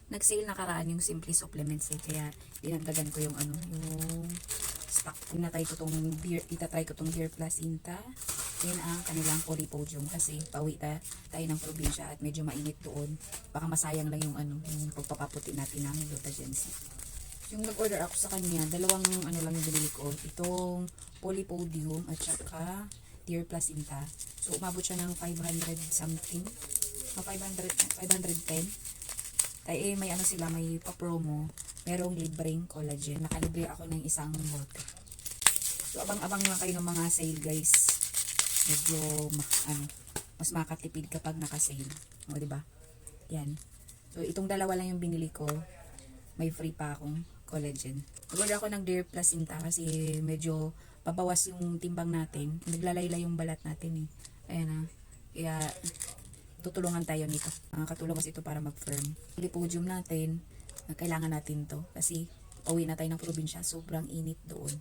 nag-sale nakaraan yung Simply Supplements eh. Kaya dinagdagan ko yung yung stock. Itatry ko tong Dear Placenta. Yan ang kanilang Polypodium kasi pauwi tayo ng probinsya at medyo mainit doon. Baka masayang lang yung yung pagpapaputi natin ng Glutagency. Yung nag-order ako sa kanya, dalawang lang yung binili ko. Itong Polypodium at saka Dear Placenta. So umabot siya ng 500 something. 510. Ay may sila, may pa-promo. Merong libreng collagen. Nakalibre ako ng isang bote. So abang-abang lang kayo ng mga sale guys. Medyo mas makatipid kapag naka-sale. O diba? Yan. So itong dalawa lang yung binili ko. May free pa akong collagen. Nag-order ako ng Dear Placenta kasi medyo pabawas yung timbang natin. Naglalayla yung balat natin eh. Ayan na. Kaya tutulungan tayo nito. Katulong kasi ito para mag-firm. Polypodium natin, kailangan natin to kasi pauwi na tayo ng probinsya, sobrang init doon.